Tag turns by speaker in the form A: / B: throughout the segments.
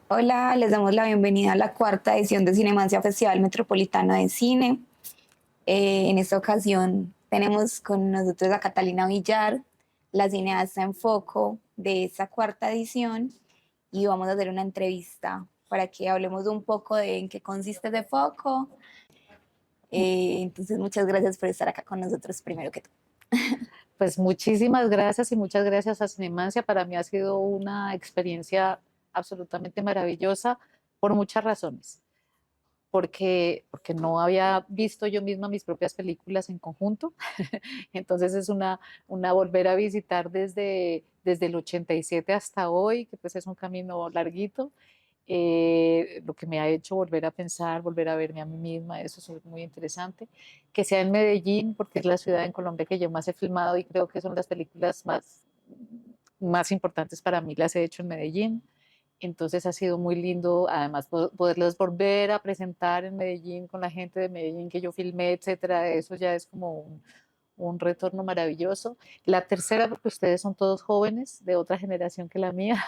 A: Hola, les damos la bienvenida a la cuarta edición de Cinemancia Festival Metropolitano de Cine. En esta ocasión tenemos con nosotros a Catalina Villar, la cineasta en foco de esta cuarta edición, y vamos a hacer una entrevista para que hablemos un poco de en qué consiste ese foco. Entonces, muchas gracias por estar acá con nosotros primero que todo.
B: Pues muchísimas gracias y muchas gracias a Cinemancia. Para mí ha sido una experiencia absolutamente maravillosa por muchas razones. Porque no había visto yo misma mis propias películas en conjunto. Entonces es una volver a visitar desde el 87 hasta hoy, que pues es un camino larguito. Lo que me ha hecho volver a pensar, volver a verme a mí misma, eso es muy interesante. Que sea en Medellín, porque es la ciudad en Colombia que yo más he filmado y creo que son las películas más importantes para mí, las he hecho en Medellín. Entonces ha sido muy lindo, además, poderlas volver a presentar en Medellín con la gente de Medellín que yo filmé, etcétera. Eso ya es como un retorno maravilloso. La tercera, porque ustedes son todos jóvenes de otra generación que la mía,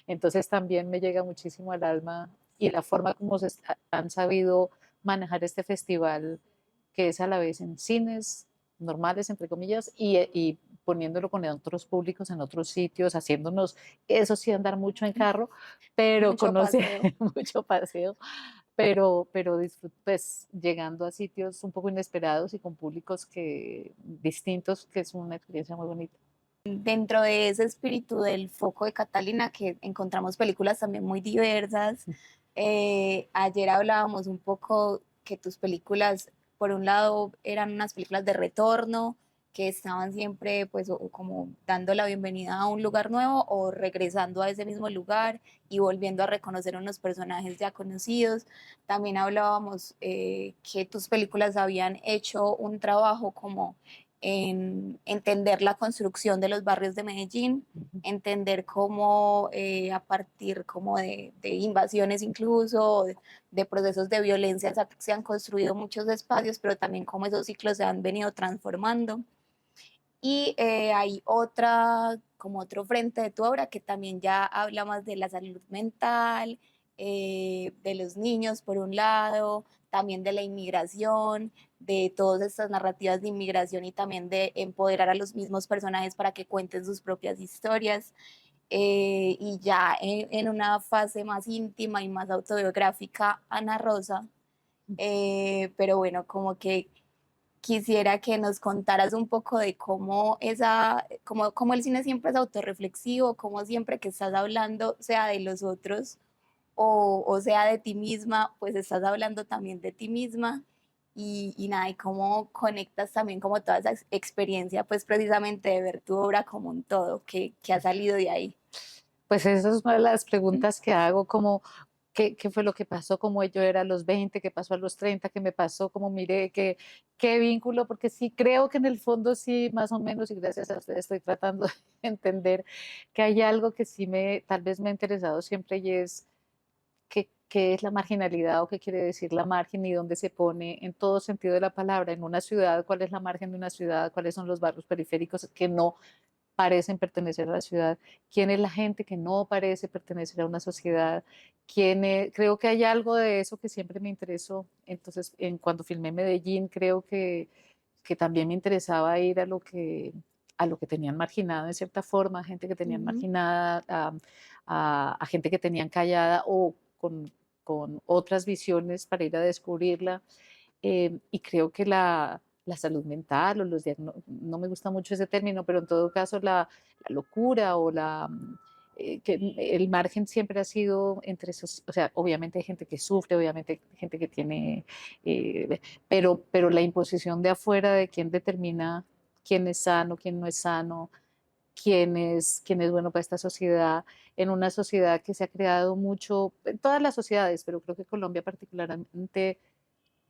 B: entonces también me llega muchísimo al alma y la forma como han sabido manejar este festival, que es a la vez en cines normales, entre comillas, y poniéndolo con otros públicos en otros sitios, haciéndonos, eso sí, andar mucho en carro, pero
A: Mucho
B: conoce
A: paseo.
B: mucho paseo, pero pues llegando a sitios un poco inesperados y con públicos distintos, que es una experiencia muy bonita.
A: Dentro de ese espíritu del foco de Catalina, que encontramos películas también muy diversas, ayer hablábamos un poco que tus películas, por un lado, eran unas películas de retorno, que estaban siempre pues o como dando la bienvenida a un lugar nuevo o regresando a ese mismo lugar y volviendo a reconocer unos personajes ya conocidos. También hablábamos que tus películas habían hecho un trabajo como en entender la construcción de los barrios de Medellín, entender cómo a partir como de invasiones incluso, de procesos de violencia se han construido muchos espacios, pero también cómo esos ciclos se han venido transformando. Y hay otra, como otro frente de tu obra que también ya habla más de la salud mental, de los niños por un lado, también de la inmigración, de todas estas narrativas de inmigración y también de empoderar a los mismos personajes para que cuenten sus propias historias. Y ya en una fase más íntima y más autobiográfica, Ana Rosa. Pero bueno, como que quisiera que nos contaras un poco de cómo cómo el cine siempre es autorreflexivo, cómo siempre que estás hablando, sea de los otros o sea de ti misma, pues estás hablando también de ti misma y nada, y cómo conectas también como toda esa experiencia, pues precisamente de ver tu obra como un todo, que ha salido de ahí.
B: Pues esa es una de las preguntas que hago, como qué fue lo que pasó, cómo yo era a los 20, qué pasó a los 30, qué me pasó, cómo miré, qué vínculo, porque sí creo que en el fondo sí, más o menos, y gracias a ustedes estoy tratando de entender que hay algo que sí tal vez me ha interesado siempre y es qué es la marginalidad o qué quiere decir la margen y dónde se pone en todo sentido de la palabra, en una ciudad, cuál es la margen de una ciudad, cuáles son los barrios periféricos que no parecen pertenecer a la ciudad, quién es la gente que no parece pertenecer a una sociedad, creo que hay algo de eso que siempre me interesó. Entonces, cuando filmé Medellín, creo que también me interesaba ir a lo que tenían marginado en cierta forma, gente que tenían
A: Ujú.
B: marginada, a gente que tenían callada o con otras visiones para ir a descubrirla. Y creo que la salud mental o no me gusta mucho ese término, pero en todo caso la locura o que el margen siempre ha sido entre esos, o sea, obviamente hay gente que sufre, obviamente hay gente que tiene, pero la imposición de afuera de quién determina quién es sano, quién no es sano, quién es bueno para esta sociedad, en una sociedad que se ha creado mucho, en todas las sociedades, pero creo que Colombia particularmente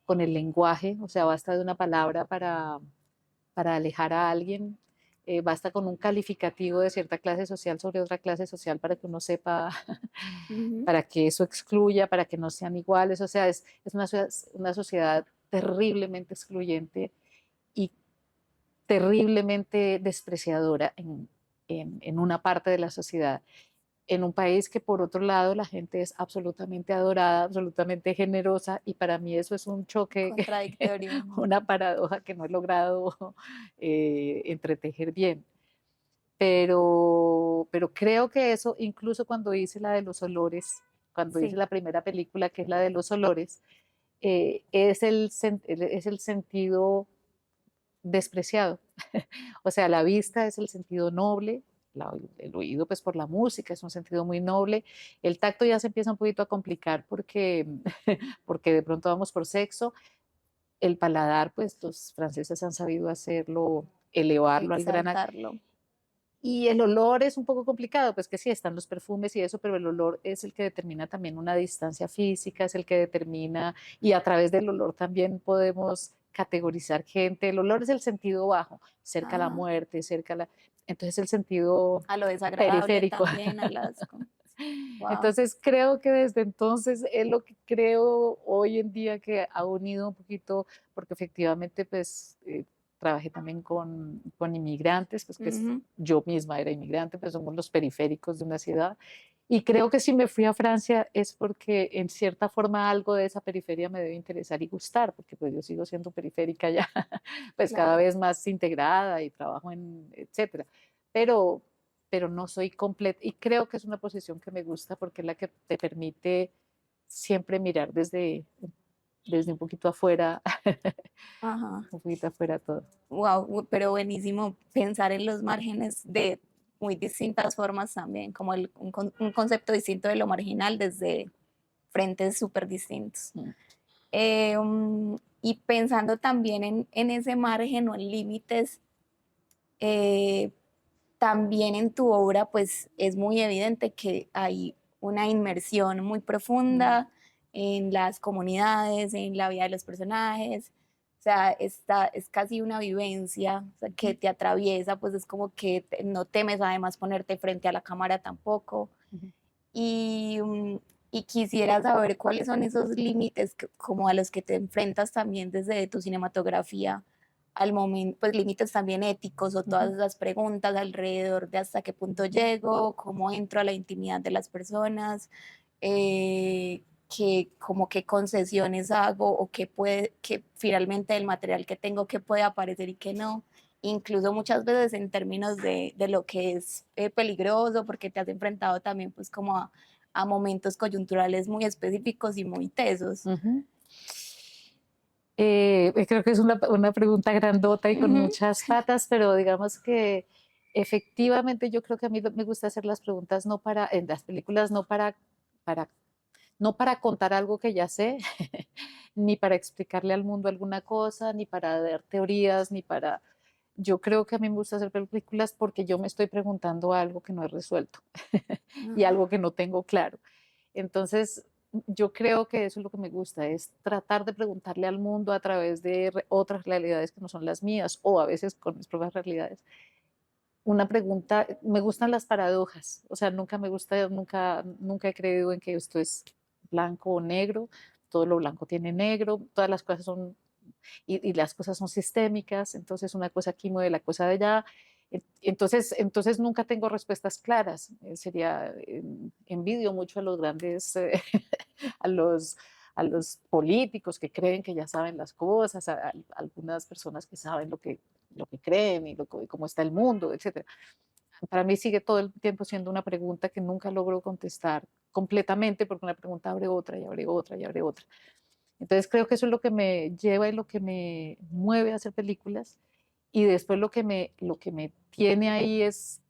B: con el lenguaje, o sea, basta de una palabra para alejar a alguien, basta con un calificativo de cierta clase social sobre otra clase social para que uno sepa,
A: Ujú.
B: para que eso excluya, para que no sean iguales, o sea, es una sociedad terriblemente excluyente y terriblemente despreciadora en una parte de la sociedad. en un país que por otro lado la gente es absolutamente adorada, absolutamente generosa, y para mí eso es un choque,
A: Contradictorio.
B: una paradoja que no he logrado entretejer bien. Pero creo que eso, incluso cuando hice la de los olores, cuando hice
A: Sí,
B: la primera película, que es la de los olores, es el sentido despreciado. O sea, la vista es el sentido noble, el oído pues por la música es un sentido muy noble, el tacto ya se empieza un poquito a complicar porque, porque de pronto vamos por sexo, el paladar pues los franceses han sabido hacerlo, elevarlo al gran.
A: exaltarlo.
B: Y el olor es un poco complicado, pues que sí, están los perfumes y eso, pero el olor es el que determina también una distancia física, es el que determina, y a través del olor también podemos categorizar gente. El olor es el sentido bajo, cerca a la
A: Ajá.
B: muerte, cerca a la... Entonces el sentido
A: A lo desagradable
B: periférico.
A: también, a las... Wow.
B: Entonces creo que desde entonces es lo que creo hoy en día que ha unido un poquito, porque efectivamente pues trabajé también con inmigrantes, pues que yo misma era inmigrante, pues somos los periféricos de una ciudad. Y creo que si me fui a Francia es porque en cierta forma algo de esa periferia me debe interesar y gustar, porque pues yo sigo siendo periférica ya, pues cada
A: Claro.
B: vez más integrada y trabajo en, etcétera. Pero, pero no soy completa y creo que es una posición que me gusta porque es la que te permite siempre mirar desde un poquito afuera,
A: Ajá.
B: un poquito afuera todo.
A: Wow, pero buenísimo pensar en los márgenes de muy distintas formas también, como un concepto distinto de lo marginal desde frentes súper distintos.
B: Mm.
A: Y pensando también en ese margen o en límites, eh, también en tu obra pues es muy evidente que hay una inmersión muy
B: Mm.
A: profunda en las comunidades, en la vida de los personajes. O sea, es casi una vivencia, o sea, que te atraviesa, pues es como que no temes además ponerte frente a la cámara tampoco.
B: Ujú.
A: Y, y quisiera saber cuáles son esos límites como a los que te enfrentas también desde tu cinematografía al momento, pues límites también éticos o todas
B: Ujú.
A: esas preguntas alrededor de hasta qué punto llego, cómo entro a la intimidad de las personas, que como qué concesiones hago o qué puede, que finalmente el material que tengo que puede aparecer y que no. Incluso muchas veces en términos de lo que es peligroso, porque te has enfrentado también pues como a momentos coyunturales muy específicos y muy tesos.
B: Ujú. Creo que es una pregunta grandota y con
A: Ujú.
B: muchas patas, pero digamos que efectivamente yo creo que a mí me gusta hacer las preguntas no para, en las películas no para, no para contar algo que ya sé, ni para explicarle al mundo alguna cosa, ni para dar teorías, ni para... Yo creo que a mí me gusta hacer películas porque yo me estoy preguntando algo que no he resuelto y algo que no tengo claro. Entonces, yo creo que eso es lo que me gusta, es tratar de preguntarle al mundo a través de otras realidades que no son las mías o a veces con mis propias realidades. Una pregunta, me gustan las paradojas, o sea, nunca he creído en que esto es blanco o negro, todo lo blanco tiene negro, todas las cosas son, y las cosas son sistémicas, entonces una cosa aquí mueve la cosa de allá, entonces nunca tengo respuestas claras. Envidio mucho a los grandes, a los, a los políticos que creen que ya saben las cosas, a algunas personas que saben lo que creen y cómo está el mundo, etcétera. Para mí sigue todo el tiempo siendo una pregunta que nunca logro contestar completamente porque una pregunta abre otra y abre otra y abre otra. Entonces creo que eso es lo que me lleva y lo que me mueve a hacer películas y después lo que me tiene ahí es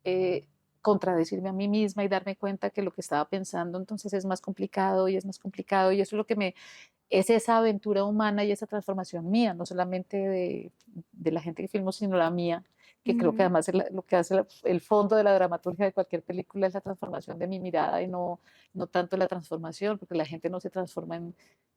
B: contradecirme a mí misma y darme cuenta que lo que estaba pensando entonces es más complicado y es más complicado y eso es lo que me es esa aventura humana y esa transformación mía, no solamente de la gente que filmó, sino la mía, que creo que
A: Ujú.
B: además lo que hace el fondo de la dramaturgia de cualquier película es la transformación de mi mirada y no tanto la transformación, porque la gente no se transforma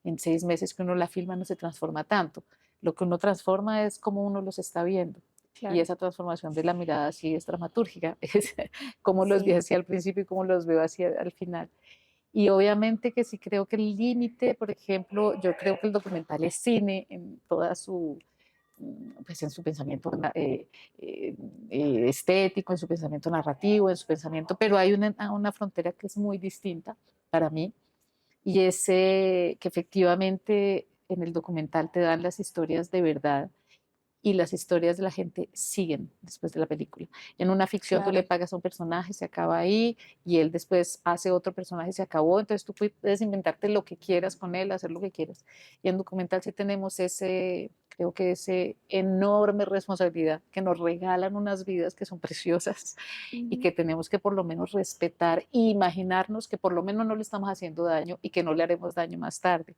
B: en 6 meses que uno la filma, no se transforma tanto. Lo que uno transforma es cómo uno los está viendo. Y
A: Claro,
B: esa transformación de la mirada sí es dramatúrgica, es cómo los vi
A: sí.
B: así al principio y cómo los veo así al final. Y obviamente que sí creo que el límite, por ejemplo, yo creo que el documental es cine en toda su, pues en su pensamiento estético, en su pensamiento narrativo, en su pensamiento, pero hay una frontera que es muy distinta para mí, y es que efectivamente en el documental te dan las historias de verdad y las historias de la gente siguen después de la película. En una ficción tú le
A: Claro.
B: pagas a un personaje, se acaba ahí, y él después hace otro personaje, se acabó, entonces tú puedes inventarte lo que quieras con él, hacer lo que quieras. Y en documental sí tenemos creo que ese enorme responsabilidad que nos regalan unas vidas que son preciosas y
A: Ujú.
B: que tenemos que por lo menos respetar e imaginarnos que por lo menos no le estamos haciendo daño y que no le haremos daño más tarde.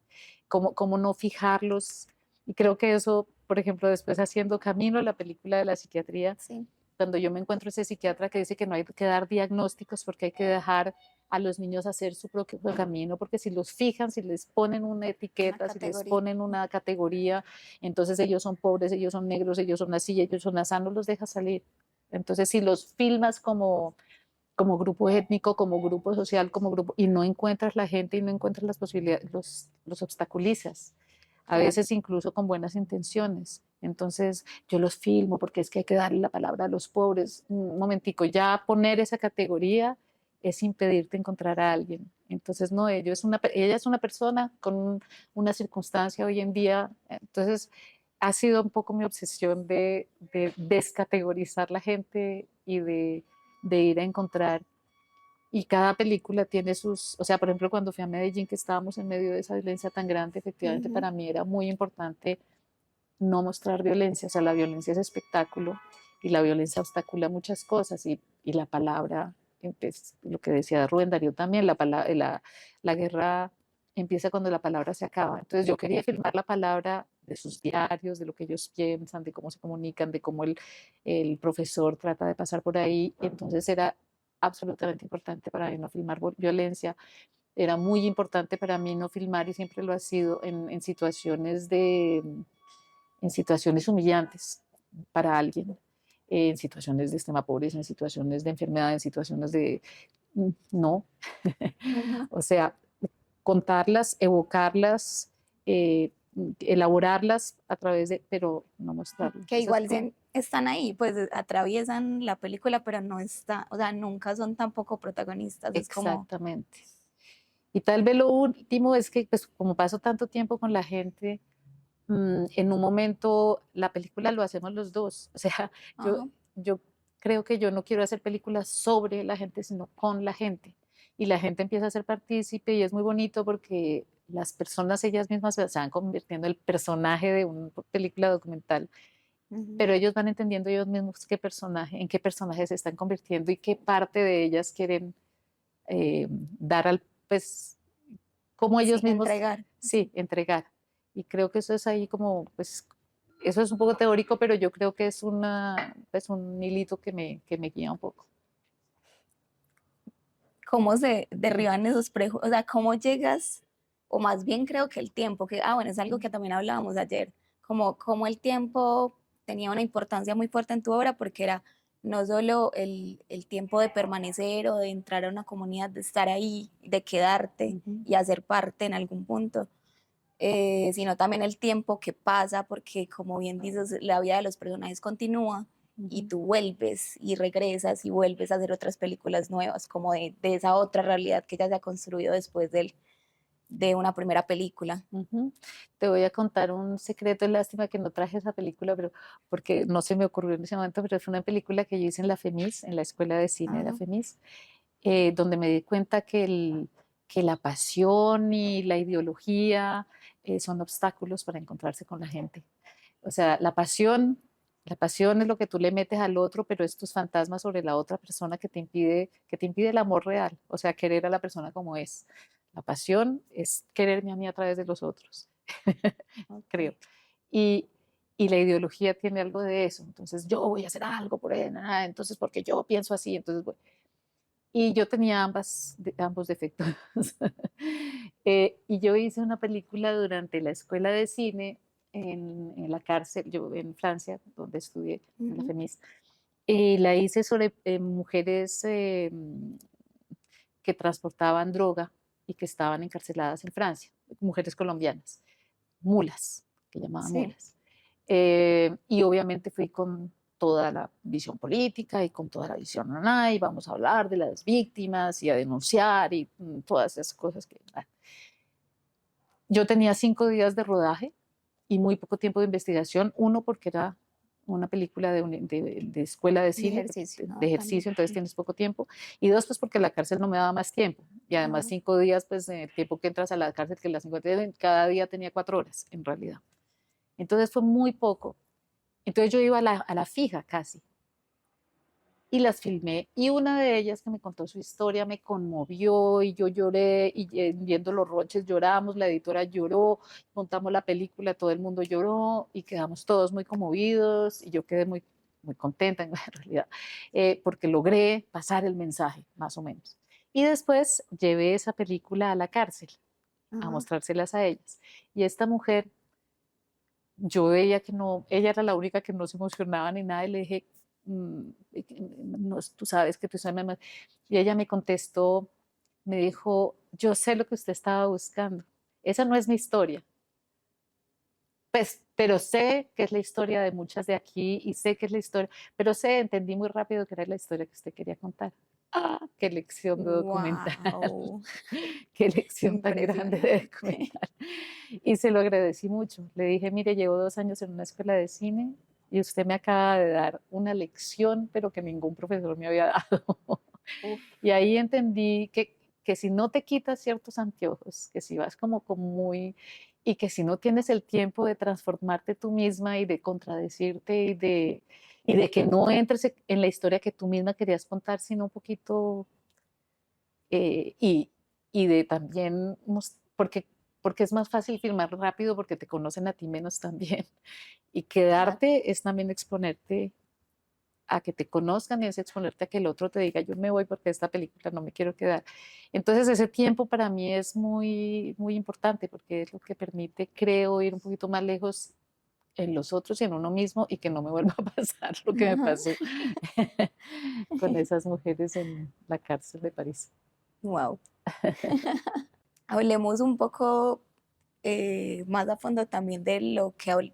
B: ¿Cómo no fijarlos? Y creo que eso, por ejemplo, después haciendo Camino, la película de la psiquiatría,
A: Sí.
B: cuando yo me encuentro ese psiquiatra que dice que no hay que dar diagnósticos porque hay que dejar a los niños hacer su propio camino, porque si los fijan, si les ponen una
A: Una
B: etiqueta, si les
A: categoría.
B: ponen una categoría, entonces ellos son pobres, ellos son negros, ellos son así, ellos son así, no los dejas salir. Entonces, si los filmas como grupo étnico, como grupo social, como grupo, y no encuentras la gente y no encuentras las posibilidades, los obstaculizas, a
A: Claro.
B: veces incluso con buenas intenciones. Entonces yo los filmo porque es que hay que darle la palabra a los pobres. Un momentico, ya poner esa categoría es impedirte encontrar a alguien. Entonces, no, ella es una persona con una circunstancia hoy en día. Entonces, ha sido un poco mi obsesión de descategorizar la gente y de ir a encontrar. Y cada película tiene o sea, por ejemplo, cuando fui a Medellín, que estábamos en medio de esa violencia tan grande, efectivamente
A: Ujú.
B: para mí era muy importante no mostrar violencia, o sea, la violencia es espectáculo y la violencia obstacula muchas cosas y la palabra, pues, lo que decía Rubén Darío también, la guerra empieza cuando la palabra se acaba. Entonces yo quería filmar la palabra de sus diarios, de lo que ellos piensan, de cómo se comunican, de cómo el profesor trata de pasar por ahí. Entonces era absolutamente importante para mí no filmar violencia. Era muy importante para mí no filmar, y siempre lo ha sido, en situaciones humillantes para alguien, en situaciones de extrema pobreza, en situaciones de enfermedad, en situaciones de... No,
A: Ujú.
B: o sea, contarlas, evocarlas, elaborarlas a través pero no mostrarlas.
A: Que
B: Esa es
A: igual
B: como
A: están ahí, pues atraviesan la película, pero no está, o sea, nunca son tampoco protagonistas, es como,
B: exactamente. Y tal vez lo último es que, pues, como paso tanto tiempo con la gente, en un momento la película lo hacemos los dos. O sea, yo,
A: ajá,
B: yo creo que yo no quiero hacer películas sobre la gente, sino con la gente. Y la gente empieza a ser partícipe y es muy bonito porque las personas ellas mismas se van convirtiendo en el personaje de una película documental,
A: ujú.
B: pero ellos van entendiendo ellos mismos en qué personaje se están convirtiendo y qué parte de ellas quieren dar pues, como
A: Sí,
B: ellos mismos,
A: entregar.
B: sí, entregar. Y creo que eso es ahí como, pues, eso es un poco teórico, pero yo creo que es pues, un hilito que me guía un poco.
A: ¿Cómo se derriban esos prejuicios? O sea, ¿cómo llegas? O más bien creo que el tiempo, que, bueno, es algo que también hablábamos ayer, como el tiempo tenía una importancia muy fuerte en tu obra porque era no solo el tiempo de permanecer o de entrar a una comunidad, de estar ahí, de quedarte
B: Ujú,
A: y hacer parte en algún punto, sino también el tiempo que pasa, porque como bien dices, la vida de los personajes continúa y
B: ujú,
A: tú vuelves y regresas y vuelves a hacer otras películas nuevas, como de esa otra realidad que ya se ha construido después de una primera película.
B: ujú. Te voy a contar un secreto, es lástima que no traje esa película, pero porque no se me ocurrió en ese momento, pero fue una película que yo hice en la FEMIS, en la Escuela de Cine de la
A: Ajá.
B: FEMIS, donde me di cuenta que la pasión y la ideología son obstáculos para encontrarse con la gente. O sea, la pasión es lo que tú le metes al otro, pero es tus fantasmas sobre la otra persona que te impide el amor real, o sea, querer a la persona como es. La pasión es quererme a mí a través de los otros, creo.
A: Ok.
B: Y, y la ideología tiene algo de eso. Entonces, yo voy a hacer algo por él, entonces, porque yo pienso así, entonces voy. Y yo tenía ambos defectos. Y yo hice una película durante la escuela de cine en la cárcel, yo en Francia, donde estudié, en la
A: Ujú.
B: FEMIS, y la hice sobre mujeres que transportaban droga y que estaban encarceladas en Francia, mujeres colombianas, mulas, que llamaban
A: Sí.
B: mulas. Y obviamente fui con toda la visión política y con toda la visión, y vamos a hablar de las víctimas y a denunciar y todas esas cosas que... Yo tenía 5 días de rodaje y muy poco tiempo de investigación. Uno, porque era una película de escuela de
A: De
B: cine,
A: ejercicio,
B: de
A: ¿no? También.
B: ejercicio, entonces tienes poco tiempo. Y dos, pues porque la cárcel no me daba más tiempo. Y además
A: Ajá.
B: 5 días, pues el tiempo que entras a la cárcel, que las 50, cada día tenía 4 horas, en realidad. Entonces fue muy poco. Entonces yo iba a la fija casi y las filmé. Y una de ellas que me contó su historia me conmovió y yo lloré y viendo los roches lloramos, la editora lloró, montamos la película, todo el mundo lloró y quedamos todos muy conmovidos y yo quedé muy, muy contenta en realidad porque logré pasar el mensaje, más o menos. Y después llevé esa película a la cárcel a
A: Ajá.
B: mostrárselas a ellas. Y esta mujer, yo veía que no, ella era la única que no se emocionaba ni nada y le dije, no, tú sabes que tú sabes, mamá. Y ella me contestó, me dijo, yo sé lo que usted estaba buscando. Esa no es mi historia, pues, pero sé que es la historia de muchas de aquí y sé que es la historia, pero sé, entendí muy rápido que era la historia que usted quería contar. ¡Ah! ¡Qué lección de documental!
A: Wow,
B: ¡Qué lección tan grande de
A: impresionante.
B: documental! Y se lo agradecí mucho. Le dije, mire, llevo 2 años en una escuela de cine y usted me acaba de dar una lección, pero que ningún profesor me había dado.
A: Uf,
B: Y ahí entendí que si no te quitas ciertos anteojos, que si vas como muy, y que si no tienes el tiempo de transformarte tú misma y de contradecirte y de que no entres en la historia que tú misma querías contar, sino un poquito, eh, y, y de también, porque es más fácil filmar rápido porque te conocen a ti menos también. Y
A: claro.
B: quedarte es también exponerte a que te conozcan y es exponerte a que el otro te diga, yo me voy porque esta película no me quiero quedar. Entonces ese tiempo para mí es muy, muy importante porque es lo que permite, creo, ir un poquito más lejos en los otros y en uno mismo y que no me vuelva a pasar lo que me pasó con esas mujeres en la cárcel de París.
A: Wow. Hablemos un poco más a fondo también de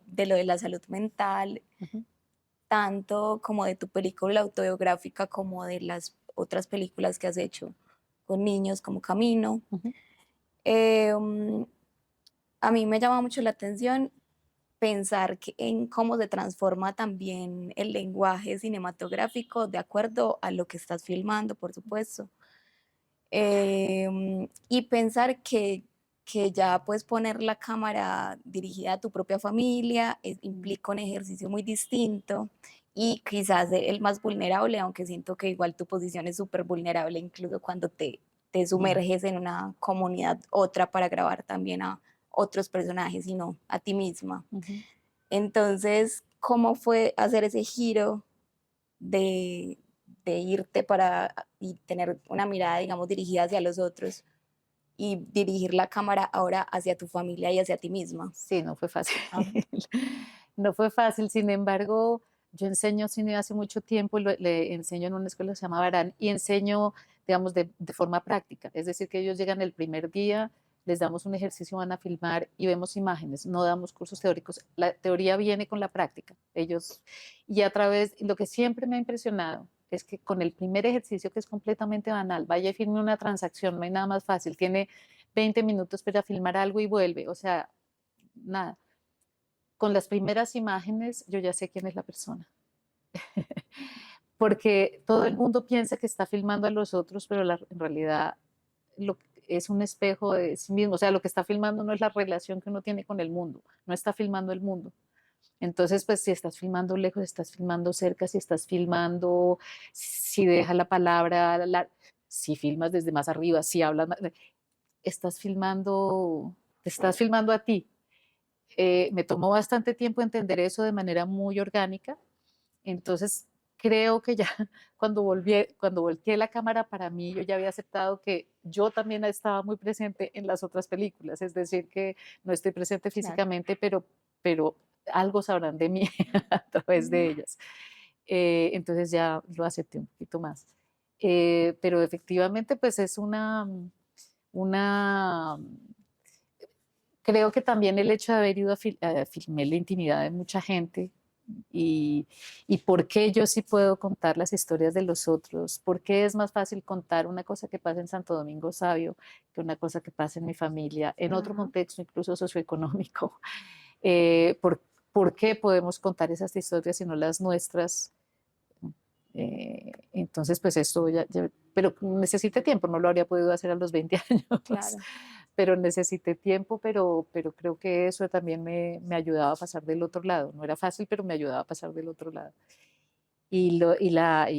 A: de lo de la salud mental,
B: Ujú,
A: tanto como de tu película autobiográfica como de las otras películas que has hecho con niños como Camino.
B: ujú.
A: Eh, a mí me llama mucho la atención pensar en cómo se transforma también el lenguaje cinematográfico de acuerdo a lo que estás filmando, por supuesto. Y pensar que ya puedes poner la cámara dirigida a tu propia familia
B: Mm,
A: implica un ejercicio muy distinto y quizás el más vulnerable, aunque siento que igual tu posición es súper vulnerable incluso cuando te
B: mm.
A: sumerges en una comunidad otra para grabar también a otros personajes y no a ti misma.
B: Ujú.
A: Entonces, ¿cómo fue hacer ese giro de, de irte para y tener una mirada, digamos, dirigida hacia los otros y dirigir la cámara ahora hacia tu familia y hacia ti misma?
B: Sí, no fue fácil.
A: Ajá.
B: No fue fácil, sin embargo, yo enseño cine hace mucho tiempo, le enseño en una escuela que se llama Barán y enseño, digamos, de forma práctica. Es decir, que ellos llegan el primer día, les damos un ejercicio, van a filmar y vemos imágenes, no damos cursos teóricos. La teoría viene con la práctica. Ellos, y a través, lo que siempre me ha impresionado es que con el primer ejercicio, que es completamente banal, vaya y firme una transacción, no hay nada más fácil, tiene 20 minutos para filmar algo y vuelve, o sea, nada. Con las primeras imágenes yo ya sé quién es la persona, porque todo el mundo piensa que está filmando a los otros, pero en realidad es un espejo de sí mismo, o sea, lo que está filmando no es la relación que uno tiene con el mundo, no está filmando el mundo. Entonces, pues si estás filmando lejos, estás filmando cerca, si estás filmando, si deja la palabra, si filmas desde más arriba, si hablas, estás filmando, te estás filmando a ti. Me tomó bastante tiempo entender eso de manera muy orgánica. Entonces, creo que ya cuando volteé la cámara para mí, yo ya había aceptado que yo también estaba muy presente en las otras películas, es decir, que no estoy presente
A: Claro.
B: físicamente, pero algo sabrán de mí a través de ellas. Entonces ya lo acepté un poquito más. Pero efectivamente, pues es una creo que también el hecho de haber ido a filmar la intimidad de mucha gente y, y por qué yo sí puedo contar las historias de los otros, por qué es más fácil contar una cosa que pasa en Santo Domingo Sabio que una cosa que pasa en mi familia, en otro
A: Ajá.
B: contexto incluso socioeconómico. Eh, por, ¿Por qué podemos contar esas historias y no las nuestras? Entonces, pues esto pero necesité tiempo, no lo habría podido hacer a los 20 años,
A: Claro.
B: pero necesité tiempo, pero creo que eso también me ayudaba a pasar del otro lado. No era fácil, pero me ayudaba a pasar del otro lado. Y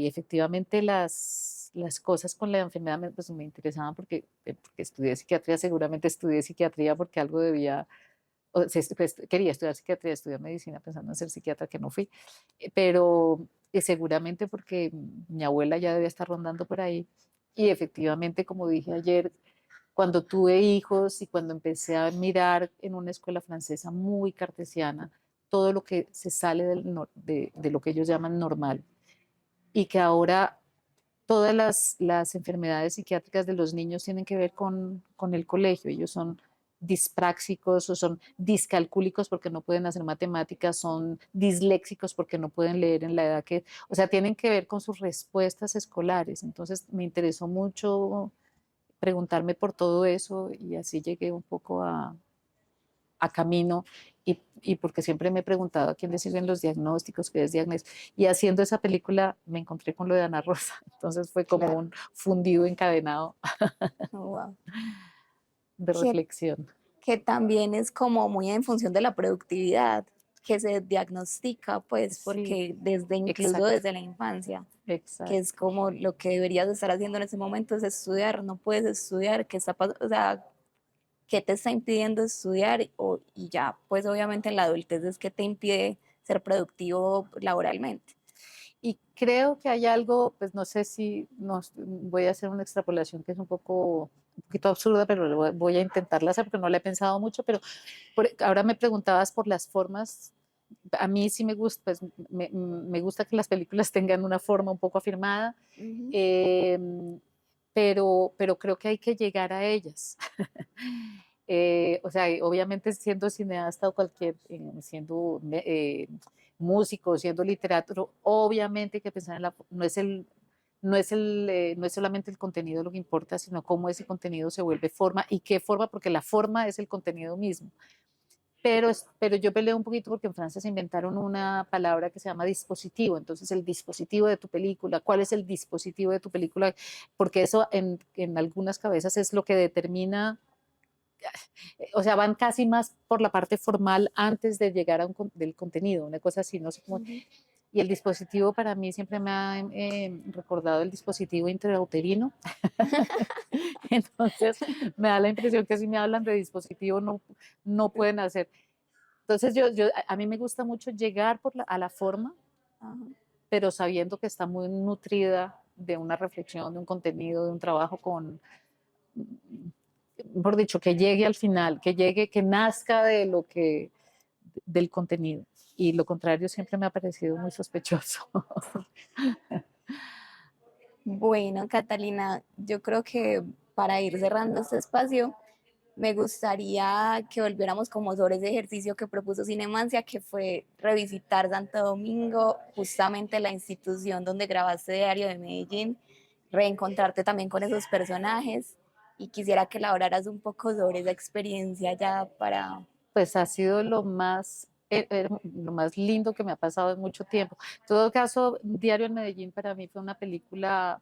B: efectivamente las cosas con la enfermedad pues, me interesaban porque estudié psiquiatría, seguramente estudié psiquiatría porque algo debía, pues, quería estudiar psiquiatría, estudié medicina pensando en ser psiquiatra, que no fui, pero seguramente porque mi abuela ya debía estar rondando por ahí. Y efectivamente, como dije ayer, cuando tuve hijos y cuando empecé a mirar en una escuela francesa muy cartesiana, todo lo que se sale de lo que ellos llaman normal, y que ahora todas las enfermedades psiquiátricas de los niños tienen que ver con el colegio. Ellos son dispráxicos o son discalcúlicos porque no pueden hacer matemáticas, son disléxicos porque no pueden leer en la edad que, o sea, tienen que ver con sus respuestas escolares. Entonces me interesó mucho preguntarme por todo eso y así llegué un poco a camino y porque siempre me he preguntado a quién le sirven los diagnósticos, qué es diagnóstico. Y haciendo esa película me encontré con lo de Ana Rosa, entonces fue como
A: Claro.
B: un fundido encadenado
A: Oh, wow.
B: de
A: Que,
B: reflexión.
A: que también es como muy en función de la productividad que se diagnostica, pues,
B: Sí,
A: porque incluso
B: exacto,
A: desde la infancia, que es
B: exacto.
A: como lo que deberías estar haciendo en ese momento es estudiar, no puedes estudiar, ¿qué está pasando? O sea, ¿qué te está impidiendo estudiar? Y ya, pues obviamente en la adultez es que te impide ser productivo laboralmente.
B: Y creo que hay algo, pues no sé si voy a hacer una extrapolación que es un poquito absurda, pero voy a intentarla hacer porque no la he pensado mucho, pero ahora me preguntabas por las formas. A mí sí me gusta, pues me gusta que las películas tengan una forma un poco afirmada,
A: Ujú.
B: eh, pero creo que hay que llegar a ellas. O sea, obviamente siendo cineasta o siendo músico, siendo literato, obviamente hay que pensar no es solamente el contenido lo que importa, sino cómo ese contenido se vuelve forma y qué forma, porque la forma es el contenido mismo. Pero yo peleo un poquito porque en Francia se inventaron una palabra que se llama dispositivo. Entonces, el dispositivo de tu película, ¿cuál es el dispositivo de tu película? Porque eso en algunas cabezas es lo que determina, o sea, van casi más por la parte formal antes de llegar del contenido, una cosa así, no sé cómo.
A: Ujú.
B: Y el dispositivo para mí siempre me ha recordado el dispositivo intrauterino. Entonces, me da la impresión que si me hablan de dispositivo no pueden hacer. Entonces, a mí me gusta mucho llegar a la forma,
A: Ajá.
B: pero sabiendo que está muy nutrida de una reflexión, de un contenido, de un trabajo por dicho, que llegue al final, que nazca del contenido. Y lo contrario siempre me ha parecido muy sospechoso.
A: Sí. Bueno, Catalina, yo creo que para ir cerrando este espacio, me gustaría que volviéramos como sobre ese ejercicio que propuso Cinemancia, que fue revisitar Santo Domingo, justamente la institución donde grabaste Diario de Medellín, reencontrarte también con esos personajes y quisiera que elaboraras un poco sobre esa experiencia ya para...
B: Pues ha sido lo más lindo que me ha pasado en mucho tiempo. En todo caso, Diario en Medellín para mí fue una película,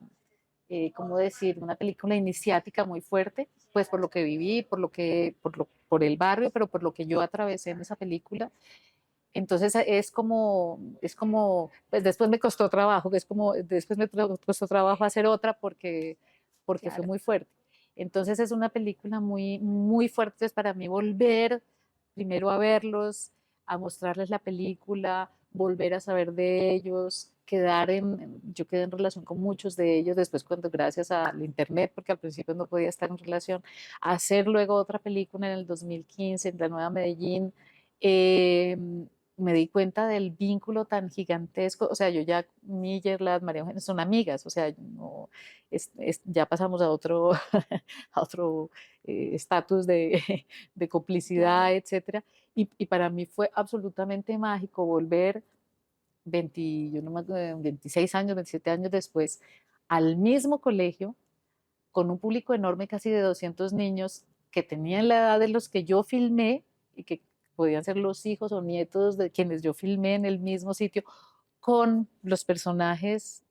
B: ¿cómo decir? Una película iniciática muy fuerte, pues por lo que viví, por el barrio, pero por lo que yo atravesé en esa película. Entonces pues después me costó trabajo, después me costó trabajo hacer otra porque fue
A: Claro.
B: muy fuerte. Entonces es una película muy, muy fuerte, es para mí volver primero a verlos, a mostrarles la película, volver a saber de ellos, yo quedé en relación con muchos de ellos después cuando gracias al internet, porque al principio no podía estar en relación, hacer luego otra película en el 2015 en la Nueva Medellín. eh, me di cuenta del vínculo tan gigantesco, o sea, yo ya, Miller, María Eugenia son amigas, o sea, no, ya pasamos a otro, a otro estatus de
A: Claro.
B: complicidad, etcétera, y para mí fue absolutamente mágico volver 20, yo no me acuerdo, 26 años, 27 años después, al mismo colegio, con un público enorme, casi de 200 niños, que tenían la edad de los que yo filmé y que podían ser los hijos o nietos de quienes yo filmé en el mismo sitio, con los personajes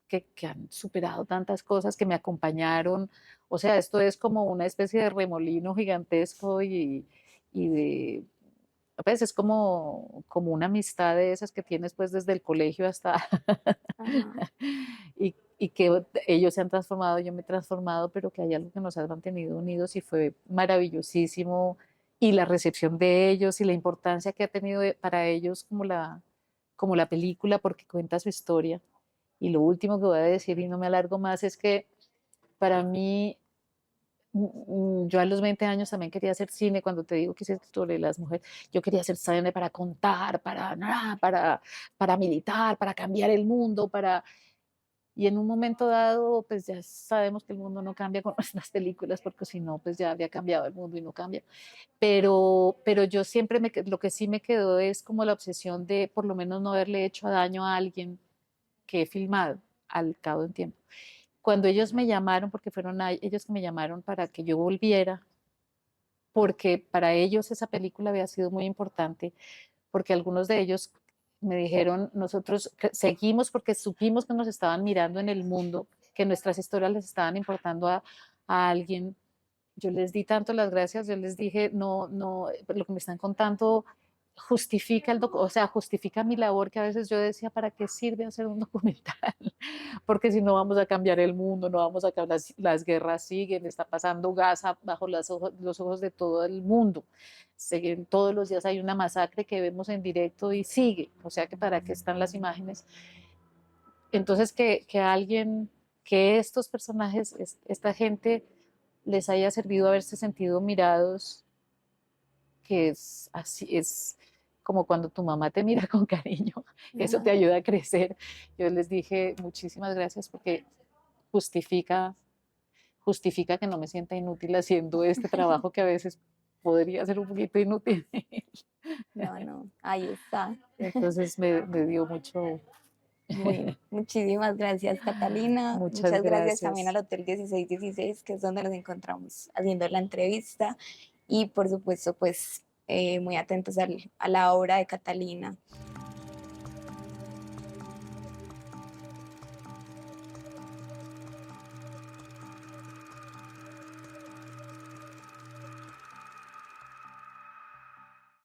B: que han superado tantas cosas, que me acompañaron. O sea, esto es como una especie de remolino gigantesco y de, pues es como una amistad de esas que tienes pues desde el colegio hasta,
A: Ajá.
B: y que ellos se han transformado, yo me he transformado, pero que hay algo que nos ha mantenido unidos y fue maravillosísimo. Y la recepción de ellos y la importancia que ha tenido para ellos como la película, porque cuenta su historia. Y lo último que voy a decir, y no me alargo más, es que para mí, yo a los 20 años también quería hacer cine, cuando te digo que hice sobre las mujeres, yo quería hacer cine para contar, para militar, para cambiar el mundo, y en un momento dado, pues ya sabemos que el mundo no cambia con nuestras películas, porque si no, pues ya había cambiado el mundo y no cambia. Pero yo siempre, lo que sí me quedó es como la obsesión de por lo menos no haberle hecho daño a alguien que he filmado al cabo de un tiempo. Cuando ellos me llamaron, porque fueron ellos que me llamaron para que yo volviera, porque para ellos esa película había sido muy importante, porque algunos de ellos me dijeron, nosotros seguimos porque supimos que nos estaban mirando en el mundo, que nuestras historias les estaban importando a alguien. Yo les di tanto las gracias, yo les dije, no, no, lo que me están contando justifica o sea, justifica mi labor, que a veces yo decía, ¿para qué sirve hacer un documental? Porque si no vamos a cambiar el mundo, no vamos a cambiar, las guerras siguen, está pasando Gaza bajo los ojos de todo el mundo. Todos los días hay una masacre que vemos en directo y sigue, o sea que para qué están las imágenes. Entonces que alguien, que estos personajes, esta gente les haya servido haberse sentido mirados, que es así, es como cuando tu mamá te mira con cariño, eso te
A: Ajá.
B: ayuda a crecer. Yo les dije muchísimas gracias porque justifica, justifica que no me sienta inútil haciendo este trabajo que a veces podría ser un poquito inútil.
A: No, no, ahí está.
B: Entonces me dio mucho,
A: Bueno, muchísimas gracias, Catalina.
B: muchas
A: Muchas gracias también
B: gracias.
A: al Hotel 1616, que es donde nos encontramos haciendo la entrevista. Y por supuesto, pues muy atentos a la obra de Catalina.